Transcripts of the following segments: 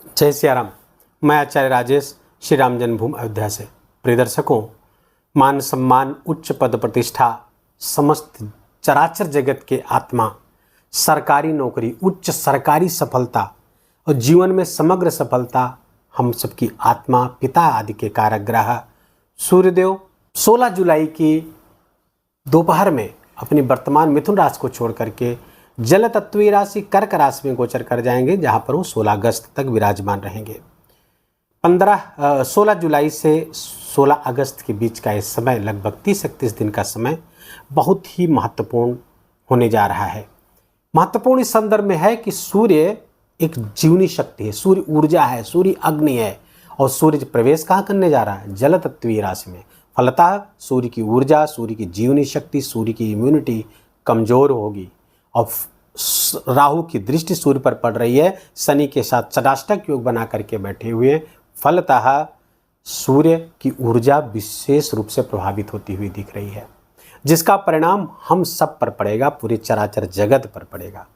जय सियाराम। मैं आचार्य राजेश श्री राम जन्मभूमि अयोध्या से। प्रिय दर्शकों, मान सम्मान, उच्च पद प्रतिष्ठा, समस्त चराचर जगत के आत्मा, सरकारी नौकरी, उच्च सरकारी सफलता और जीवन में समग्र सफलता, हम सबकी आत्मा, पिता आदि के कारक ग्रह सूर्यदेव 16 जुलाई की दोपहर में अपनी वर्तमान मिथुन राशि को छोड़ करके जल तत्वीय राशि कर्क राशि में गोचर कर जाएंगे, जहां पर वो 16 अगस्त तक विराजमान रहेंगे। 16 जुलाई से 16 अगस्त के बीच का ये समय, लगभग 30-31 दिन का समय, बहुत ही महत्वपूर्ण होने जा रहा है। महत्वपूर्ण इस संदर्भ में है कि सूर्य एक जीवनी शक्ति है, सूर्य ऊर्जा है, सूर्य अग्नि है, और सूर्य प्रवेश कहाँ करने जा रहा है? जल तत्वीय राशि में। फलतः सूर्य की ऊर्जा, सूर्य की जीवनी शक्ति, सूर्य की इम्यूनिटी कमजोर होगी। और राहु की दृष्टि सूर्य पर पड़ रही है, शनि के साथ षडाष्टक योग बना करके बैठे हुए, फलतः सूर्य की ऊर्जा विशेष रूप से प्रभावित होती हुई दिख रही है, जिसका परिणाम हम सब पर पड़ेगा, पूरे चराचर जगत पर पड़ेगा।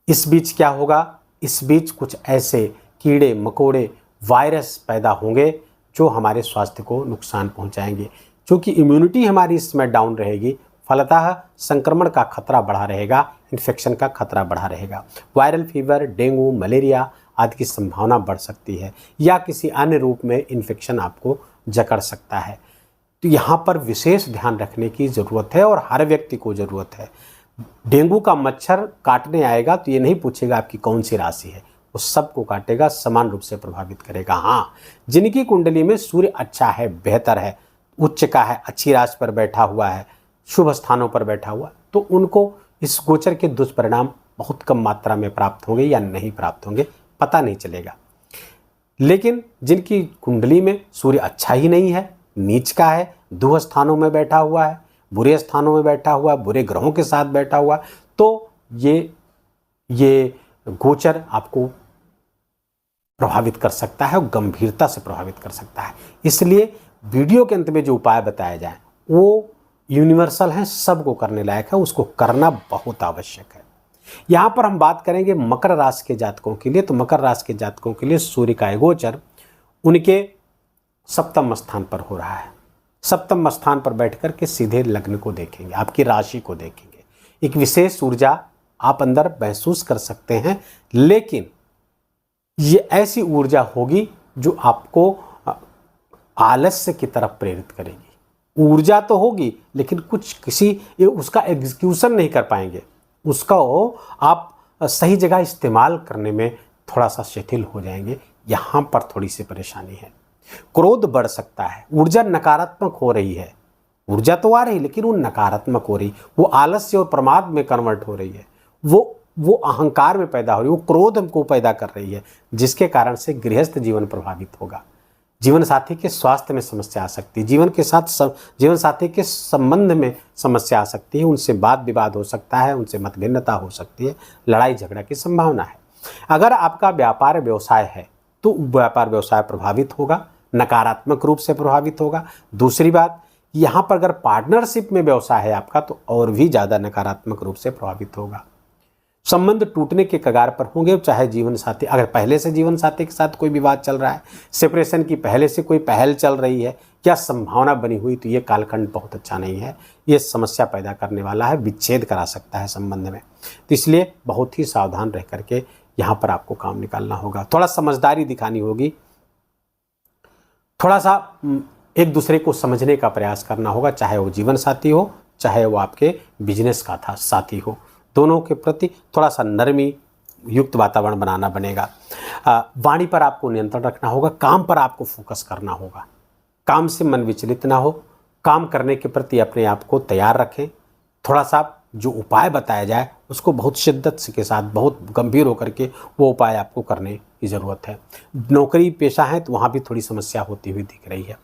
इस बीच क्या होगा? इस बीच कुछ ऐसे कीड़े मकोड़े, वायरस पैदा होंगे जो हमारे स्वास्थ्य को नुकसान पहुंचाएंगे। क्योंकि इम्यूनिटी हमारी इस समय डाउन रहेगी, फलतः संक्रमण का खतरा बढ़ा रहेगा, इन्फेक्शन का खतरा बढ़ा रहेगा। वायरल फीवर, डेंगू, मलेरिया आदि की संभावना बढ़ सकती है, या किसी अन्य रूप में इन्फेक्शन आपको जकड़ सकता है। तो यहाँ पर विशेष ध्यान रखने की ज़रूरत है, और हर व्यक्ति को ज़रूरत है। डेंगू का मच्छर काटने आएगा तो ये नहीं पूछेगा आपकी कौन सी राशि है, वो सबको काटेगा, समान रूप से प्रभावित करेगा। हाँ, जिनकी कुंडली में सूर्य अच्छा है, बेहतर है, उच्च का है, अच्छी राशि पर बैठा हुआ है, शुभ स्थानों पर बैठा हुआ, तो उनको इस गोचर के दुष्परिणाम बहुत कम मात्रा में प्राप्त होंगे या नहीं प्राप्त होंगे, पता नहीं चलेगा। लेकिन जिनकी कुंडली में सूर्य अच्छा ही नहीं है, नीच का है, दुह स्थानों में बैठा हुआ है, बुरे स्थानों में बैठा हुआ, बुरे ग्रहों के साथ बैठा हुआ, तो ये गोचर आपको प्रभावित कर सकता है और गंभीरता से प्रभावित कर सकता है। इसलिए वीडियो के अंत में जो उपाय बताए जाएं वो यूनिवर्सल हैं, सबको करने लायक है, उसको करना बहुत आवश्यक है। यहाँ पर हम बात करेंगे मकर राशि के जातकों के लिए। तो मकर राशि के जातकों के लिए सूर्य का गोचर उनके सप्तम स्थान पर हो रहा है। सप्तम स्थान पर बैठकर के सीधे लग्न को देखेंगे, आपकी राशि को देखेंगे। एक विशेष ऊर्जा आप अंदर महसूस कर सकते हैं, लेकिन ये ऐसी ऊर्जा होगी जो आपको आलस्य की तरफ प्रेरित करेगी। ऊर्जा तो होगी, लेकिन उसका एग्जीक्यूशन नहीं कर पाएंगे, उसका आप सही जगह इस्तेमाल करने में थोड़ा सा शिथिल हो जाएंगे। यहाँ पर थोड़ी सी परेशानी है। क्रोध बढ़ सकता है, ऊर्जा नकारात्मक हो रही है, ऊर्जा तो आ रही लेकिन वो नकारात्मक हो रही, वो आलस्य और प्रमाद में कन्वर्ट हो रही है, वो अहंकार में पैदा हो रही है, वो क्रोध को पैदा कर रही है, जिसके कारण से गृहस्थ जीवन प्रभावित होगा। जीवन साथी के स्वास्थ्य में समस्या आ सकती है, जीवन साथी के संबंध में समस्या आ सकती है, उनसे वाद विवाद हो सकता है, उनसे मतभिन्नता हो सकती है, लड़ाई झगड़ा की संभावना है। अगर आपका व्यापार व्यवसाय है तो व्यापार व्यवसाय प्रभावित होगा, नकारात्मक रूप से प्रभावित होगा। दूसरी बात, यहाँ पर अगर पार्टनरशिप में व्यवसाय है आपका तो और भी ज़्यादा नकारात्मक रूप से प्रभावित होगा। संबंध टूटने के कगार पर होंगे, चाहे जीवन साथी, अगर पहले से जीवन साथी के साथ कोई विवाद चल रहा है, सेपरेशन की पहले से कोई पहल चल रही है या संभावना बनी हुई, तो ये कालखंड बहुत अच्छा नहीं है, ये समस्या पैदा करने वाला है, विच्छेद करा सकता है संबंध में। तो इसलिए बहुत ही सावधान रह करके यहाँ पर आपको काम निकालना होगा, थोड़ा समझदारी दिखानी होगी, थोड़ा सा एक दूसरे को समझने का प्रयास करना होगा, चाहे वो जीवन साथी हो, चाहे वो आपके बिजनेस का साथी हो, दोनों के प्रति थोड़ा सा नरमी युक्त वातावरण बनाना बनेगा। वाणी पर आपको नियंत्रण रखना होगा, काम पर आपको फोकस करना होगा, काम से मन विचलित ना हो, काम करने के प्रति अपने आप को तैयार रखें। थोड़ा सा जो उपाय बताया जाए उसको बहुत शिद्दत के साथ, बहुत गंभीर होकर के वो उपाय आपको करने की ज़रूरत है। नौकरी पेशा है तो वहाँ भी थोड़ी समस्या होती हुई दिख रही है।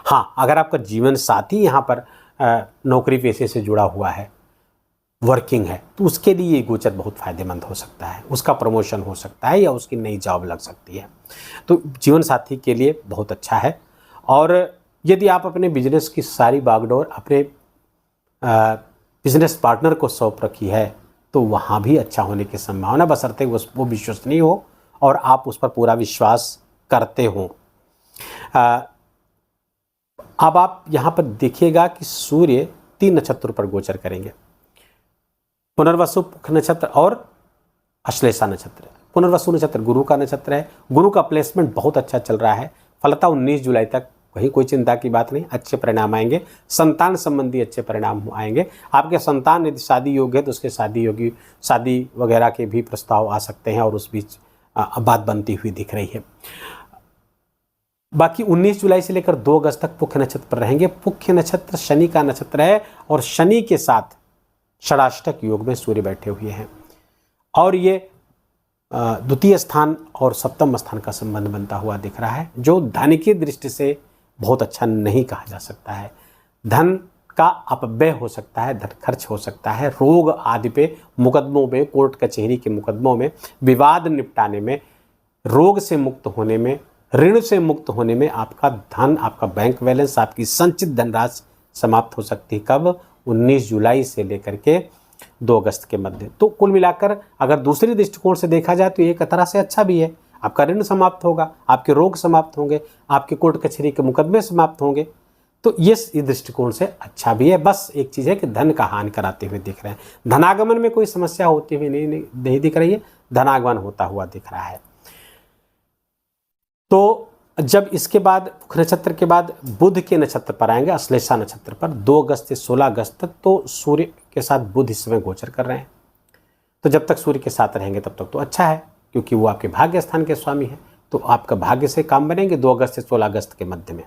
हाँ, अगर आपका जीवन साथी यहाँ पर नौकरी पेशे से जुड़ा हुआ है, वर्किंग है, तो उसके लिए ये गोचर बहुत फ़ायदेमंद हो सकता है, उसका प्रमोशन हो सकता है या उसकी नई जॉब लग सकती है, तो जीवन साथी के लिए बहुत अच्छा है। और यदि आप अपने बिजनेस की सारी बागडोर अपने बिजनेस पार्टनर को सौंप रखी है तो वहाँ भी अच्छा होने की संभावना, बशर्ते वो विश्वसनीय हो और आप उस पर पूरा विश्वास करते हो। अब आप यहाँ पर देखिएगा कि सूर्य 3 नक्षत्रों पर गोचर करेंगे, पुनर्वसु, पुख नक्षत्र और अश्लेषा नक्षत्र। पुनर्वसु नक्षत्र गुरु का नक्षत्र है, गुरु का प्लेसमेंट बहुत अच्छा चल रहा है, फलता 19 जुलाई तक, वही कोई चिंता की बात नहीं, अच्छे परिणाम आएंगे, संतान संबंधी अच्छे परिणाम आएंगे। आपके संतान यदि शादी योग्य है तो उसके शादी वगैरह के भी प्रस्ताव आ सकते हैं और उस बीच बात बनती हुई दिख रही है। बाकी 19 जुलाई से लेकर 2 अगस्त तक पुख्य नक्षत्र पर रहेंगे। पुख्य नक्षत्र शनि का नक्षत्र है और शनि के साथ षडाष्टक योग में सूर्य बैठे हुए हैं और ये द्वितीय स्थान और सप्तम स्थान का संबंध बनता हुआ दिख रहा है, जो धन की दृष्टि से बहुत अच्छा नहीं कहा जा सकता है। धन का अपव्यय हो सकता है, धन खर्च हो सकता है, रोग आदि पे, मुकदमों में, कोर्ट कचहरी के मुकदमों में, विवाद निपटाने में, रोग से मुक्त होने में, ऋण से मुक्त होने में आपका धन, आपका बैंक बैलेंस, आपकी संचित धनराशि समाप्त हो सकती है। कब? 19 जुलाई से लेकर के 2 अगस्त के मध्य। तो कुल मिलाकर अगर दूसरी दृष्टिकोण से देखा जाए तो एक तरह से अच्छा भी है। आपका ऋण समाप्त होगा, आपके रोग समाप्त होंगे, आपके कोर्ट कचहरी के मुकदमे समाप्त होंगे, तो ये इस दृष्टिकोण से अच्छा भी है। बस एक चीज़ है कि धन का हानि कराते हुए दिख रहे हैं। धनागमन में कोई समस्या होती हुई नहीं दिख रही है, धनागमन होता हुआ दिख रहा है। तो जब इसके बाद पुख नक्षत्र के बाद बुध के नक्षत्र पर आएंगे, अश्लेषा नक्षत्र पर 2 अगस्त से 16 अगस्त तक, तो सूर्य के साथ बुध इस समय गोचर कर रहे हैं। तो जब तक सूर्य के साथ रहेंगे तब तक तो अच्छा है, क्योंकि वो आपके भाग्य स्थान के स्वामी है, तो आपका भाग्य से काम बनेंगे 2 अगस्त से 16 अगस्त के मध्य में।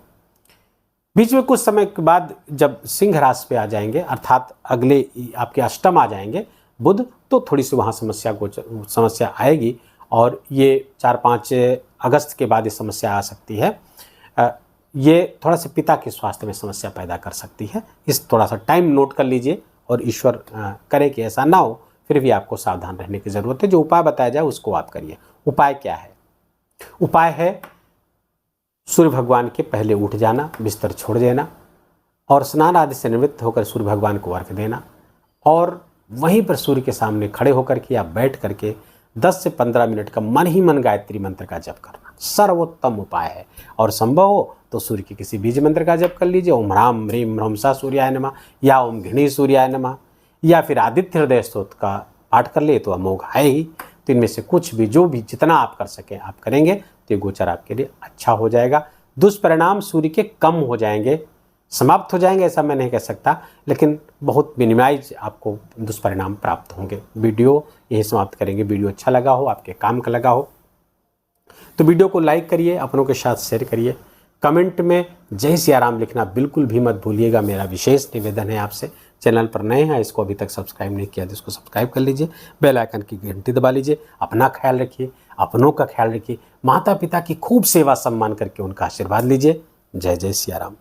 बीच में कुछ समय के बाद जब सिंह राशि पे आ जाएंगे, अर्थात अगले आपके अष्टम आ जाएंगे बुध, तो थोड़ी सी वहाँ समस्या आएगी और ये 4-5 अगस्त के बाद ये समस्या आ सकती है। ये थोड़ा सा पिता के स्वास्थ्य में समस्या पैदा कर सकती है। इस थोड़ा सा टाइम नोट कर लीजिए और ईश्वर करे कि ऐसा ना हो, फिर भी आपको सावधान रहने की ज़रूरत है। जो उपाय बताया जाए उसको आप करिए। उपाय क्या है? उपाय है सूर्य भगवान के पहले उठ जाना, बिस्तर छोड़ देना और स्नान आदि से निवृत्त होकर सूर्य भगवान को अर्घ्य देना और वहीं पर सूर्य के सामने खड़े होकर के या बैठ करके 10 से 15 मिनट का मन ही मन गायत्री मंत्र का जप करना सर्वोत्तम उपाय है। और संभव हो तो सूर्य के किसी बीज मंत्र का जप कर लीजिए, ओम ह्राम ह्रीम ह्रमसा सूर्याय नमः या ओम घृणी सूर्याय नमः, या फिर आदित्य हृदय स्तोत्र का पाठ कर ले तो अमोघ है ही। तो इनमें से कुछ भी, जो भी जितना आप कर सकें आप करेंगे तो ये गोचर आपके लिए अच्छा हो जाएगा। दुष्परिणाम सूर्य के कम हो जाएंगे, समाप्त हो जाएंगे ऐसा मैं नहीं कह सकता, लेकिन बहुत मिनिमाइज आपको दुष्परिणाम प्राप्त होंगे। वीडियो यही समाप्त करेंगे। वीडियो अच्छा लगा हो, आपके काम का लगा हो तो वीडियो को लाइक करिए, अपनों के साथ शेयर करिए। कमेंट में जय सियाराम लिखना बिल्कुल भी मत भूलिएगा, मेरा विशेष निवेदन है आपसे। चैनल पर नए हैं, इसको अभी तक सब्सक्राइब नहीं किया तो इसको सब्सक्राइब कर लीजिए, बेल आइकन की घंटी दबा लीजिए। अपना ख्याल रखिए, अपनों का ख्याल रखिए, माता पिता की खूब सेवा सम्मान करके उनका आशीर्वाद लीजिए। जय जय सियाराम।